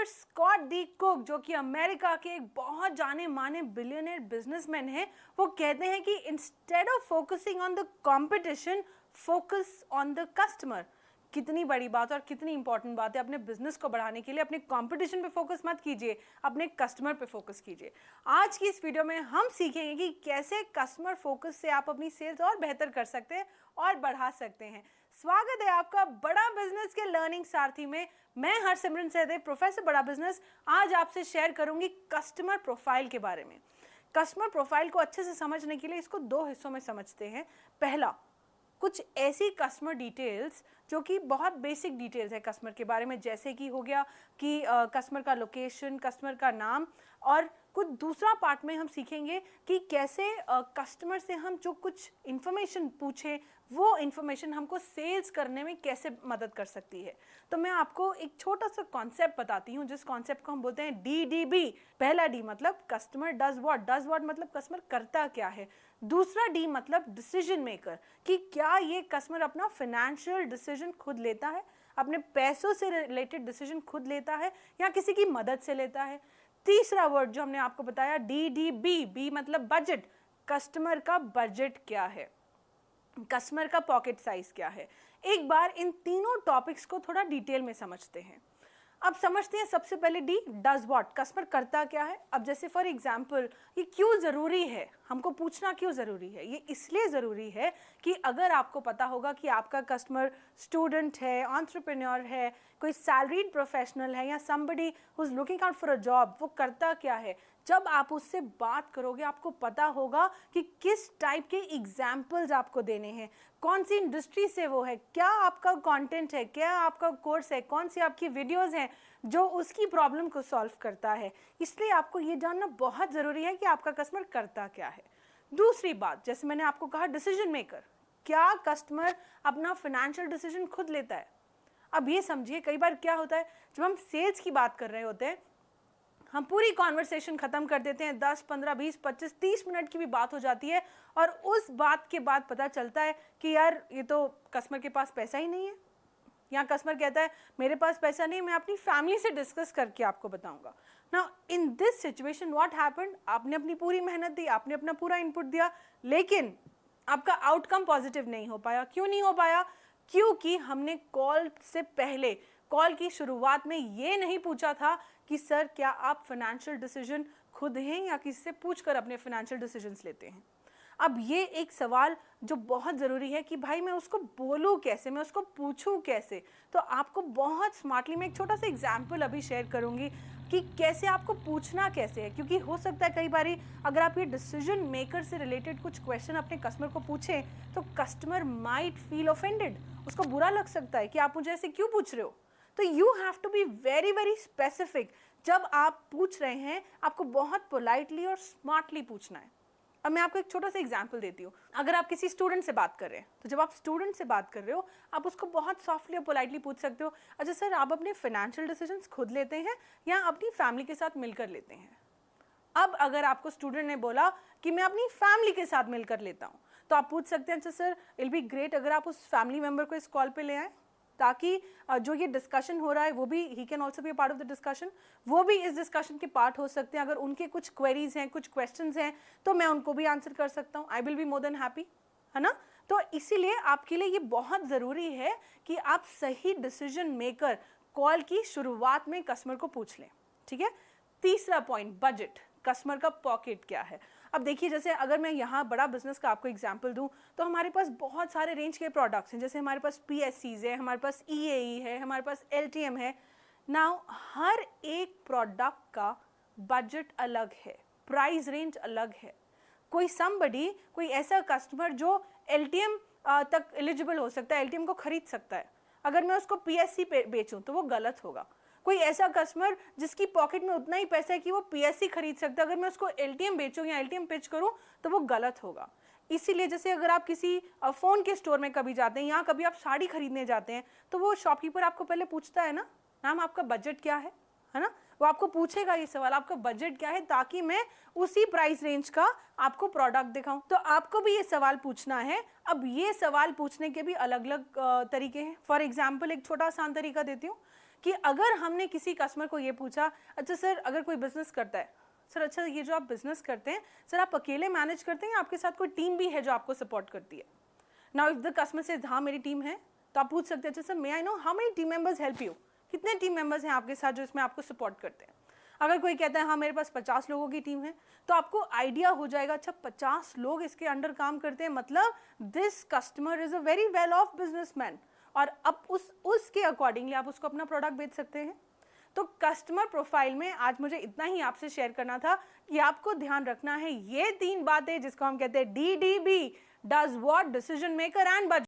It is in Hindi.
मिस्टर स्कॉट डी कुक, जो कि अमेरिका के एक बहुत जाने माने बिलियनर बिजनेसमैन हैं, वो कहते हैं कि instead of focusing on the competition, focus on the customer. कितनी बड़ी बात और कितनी इंपॉर्टेंट बात है। अपने बिजनेस को बढ़ाने के लिए अपने कंपटीशन पे फोकस मत कीजिए, अपने कस्टमर पे फोकस कीजिए। आज की इस वीडियो में हम सीखेंगे कि कैसे कस्टमर फोकस से आप अपनी सेल्स और बेहतर कर सकते हैं और बढ़ा सकते हैं। स्वागत है आपका बड़ा बिजनेस के लर्निंग सारथी में। मैं हरसिमरन सहदेव, प्रोफेसर बड़ा बिजनेस, आज आपसे शेयर करूंगी कस्टमर प्रोफाइल के बारे में। कस्टमर प्रोफाइल को अच्छे से समझने के लिए इसको दो हिस्सों में समझते हैं। पहला, कुछ ऐसी कस्टमर डिटेल्स जो कि बहुत बेसिक डिटेल्स है कस्टमर के बारे में, जैसे कि हो गया कि कस्टमर का लोकेशन, कस्टमर का नाम। और कुछ दूसरा पार्ट में हम सीखेंगे कि कैसे कस्टमर से हम जो कुछ इन्फॉर्मेशन पूछें वो इन्फॉर्मेशन हमको सेल्स करने में कैसे मदद कर सकती है। तो मैं आपको एक छोटा सा कॉन्सेप्ट बताती हूँ, जिस कॉन्सेप्ट को हम बोलते हैं DDB। पहला D मतलब कस्टमर डज व्हाट मतलब कस्टमर करता क्या है। दूसरा D मतलब डिसीजन मेकर, कि क्या ये कस्टमर अपना फाइनेंशियल डिसीजन खुद लेता है, अपने पैसों से रिलेटेड डिसीजन खुद लेता है या किसी की मदद से लेता है। तीसरा वर्ड जो हमने आपको बताया DDB, B मतलब बजट, कस्टमर का बजट क्या है, कस्टमर का पॉकेट साइज क्या है। एक बार इन तीनों टॉपिक्स को थोड़ा डिटेल में समझते हैं। अब समझते हैं सबसे पहले D, डज व्हाट, कस्टमर करता क्या है। अब जैसे फॉर एग्जांपल, ये क्यों ज़रूरी है, हमको पूछना क्यों ज़रूरी है। ये इसलिए ज़रूरी है कि अगर आपको पता होगा कि आपका कस्टमर स्टूडेंट है, एंटरप्रेन्योर है, कोई सैलरीड प्रोफेशनल है या somebody who is looking out for a job, वो करता क्या है। जब आप उससे बात करोगे आपको पता होगा कि किस टाइप के एग्जाम्पल्स आपको देने हैं, कौन सी इंडस्ट्री से वो है, क्या आपका कंटेंट है, क्या आपका कोर्स है, कौन सी आपकी वीडियोस हैं जो उसकी प्रॉब्लम को सॉल्व करता है। इसलिए आपको ये जानना बहुत ज़रूरी है कि आपका कस्टमर करता क्या है। दूसरी बात, जैसे मैंने आपको कहा डिसीजन मेकर, क्या कस्टमर अपना फाइनेंशियल डिसीजन खुद लेता है। अब ये समझिए, कई बार क्या होता है, जब हम सेल्स की बात कर रहे होते हैं हम पूरी कॉन्वर्सेशन ख़त्म कर देते हैं, 10, 15, 20, 25, 30 मिनट की भी बात हो जाती है और उस बात के बाद पता चलता है कि यार ये तो कस्टमर के पास पैसा ही नहीं है, या कस्टमर कहता है मेरे पास पैसा नहीं, मैं अपनी फैमिली से डिस्कस करके आपको बताऊंगा। Now in this situation what happened, आपने अपनी पूरी मेहनत दी, आपने अपना पूरा इनपुट दिया, लेकिन आपका आउटकम पॉजिटिव नहीं हो पाया। क्यों नहीं हो पाया? क्योंकि हमने कॉल से पहले, कॉल की शुरुआत में ये नहीं पूछा था कि सर क्या आप फाइनेंशियल डिसीजन खुद हैं या किसी से पूछकर अपने फाइनेंशियल डिसीजंस लेते हैं। अब ये एक सवाल जो बहुत ज़रूरी है कि भाई मैं उसको बोलूँ कैसे, मैं उसको पूछूँ कैसे। तो आपको बहुत स्मार्टली मैं एक छोटा सा एग्जाम्पल अभी शेयर करूँगी कि कैसे आपको पूछना कैसे है। क्योंकि हो सकता है कई बारी अगर आप ये डिसीजन मेकर से रिलेटेड कुछ क्वेश्चन अपने कस्टमर को पूछें तो कस्टमर माइट फील ऑफेंडेड, उसको बुरा लग सकता है कि आप मुझे ऐसे क्यों पूछ रहे हो। तो you have to be very very specific. जब आप पूछ रहे हैं आपको बहुत पोलाइटली और स्मार्टली पूछना है। अब मैं आपको एक छोटा सा एग्जांपल देती हूँ। अगर आप किसी स्टूडेंट से बात कर रहे हैं तो जब आप स्टूडेंट से बात कर रहे हो आप उसको बहुत सॉफ्टली और पोलाइटली पूछ सकते हो, अच्छा सर आप अपने फाइनेंशियल डिसीजंस खुद लेते हैं या अपनी फैमिली के साथ मिलकर लेते हैं। अब अगर आपको स्टूडेंट ने बोला कि मैं अपनी फैमिली के साथ मिलकर लेता हूँ, तो आप पूछ सकते हैं अच्छा सर इट बी ग्रेट अगर आप उस फैमिली मेम्बर को इस कॉल पे ले आए, ताकि जो ये डिस्कशन हो रहा है वो भी he can also be a part of the discussion, वो भी इस डिस्कशन के पार्ट हो सकते हैं। अगर उनके कुछ क्वेरीज हैं, कुछ क्वेश्चंस हैं तो मैं उनको भी आंसर कर सकता हूँ। I will be more than happy, है ना। तो इसीलिए आपके लिए ये बहुत ज़रूरी है कि आप सही डिसीजन मेकर कॉल की शुरुआत में कस्टमर को पूछ लें, ठीक है। तीसरा पॉइंट, बजट, कस्टमर का पॉकेट क्या है। अब देखिए, जैसे अगर मैं यहाँ बड़ा बिजनेस का आपको एग्जांपल दूँ तो हमारे पास बहुत सारे रेंज के प्रोडक्ट्स हैं। जैसे हमारे पास PSCs है, हमारे पास EAE है, हमारे पास LTM है। नाउ हर एक प्रोडक्ट का बजट अलग है, प्राइस रेंज अलग है। कोई समबडी, कोई ऐसा कस्टमर जो LTM तक एलिजिबल हो सकता है, LTM को खरीद सकता है, अगर मैं उसको PSC पे बेचूं तो वो गलत होगा। कोई ऐसा कस्टमर जिसकी पॉकेट में उतना ही पैसा है कि वो PSC खरीद सकता है, अगर मैं उसको LTM बेचूं या LTM पिच करूं तो वो गलत होगा। इसीलिए जैसे अगर आप किसी फ़ोन के स्टोर में कभी जाते हैं या कभी आप साड़ी खरीदने जाते हैं तो वो शॉपकीपर आपको पहले पूछता है ना, मैम आपका बजट क्या है ना। वो आपको पूछेगा ये सवाल, आपका बजट क्या है, ताकि मैं उसी प्राइस रेंज का आपको प्रोडक्ट दिखाऊं। तो आपको भी ये सवाल पूछना है। अब ये सवाल पूछने के भी अलग अलग तरीके हैं। फॉर एग्जाम्पल एक छोटा आसान तरीका देती हूँ कि अगर हमने किसी कस्टमर को ये पूछा, अच्छा सर अगर कोई बिजनेस करता है, सर अच्छा ये जो आप बिजनेस करते हैं सर आप अकेले मैनेज करते हैं या आपके साथ कोई टीम भी है जो आपको सपोर्ट करती है? नाउ इफ द कस्टमर से हाँ मेरी टीम है, तो आप पूछ सकते हैं, अच्छा sir may I know how many team members help you, कितने टीम मेंबर्स हैं आपके साथ जो इसमें आपको सपोर्ट करते हैं? अगर कोई कहता है हाँ मेरे पास 50 लोगों की टीम है, तो आपको आइडिया हो जाएगा, अच्छा 50 लोग इसके अंडर काम करते हैं, मतलब this customer is a very well of businessman, और अब उसके अकॉर्डिंगली आप उसको अपना प्रोडक्ट बेच सकते हैं। तो कस्टमर प्रोफाइल में आज मुझे इतना ही आपसे शेयर करना था कि आपको ध्यान रखना है ये 3 बातें जिसको हम कहते हैं DDB, does what, decision maker and budget.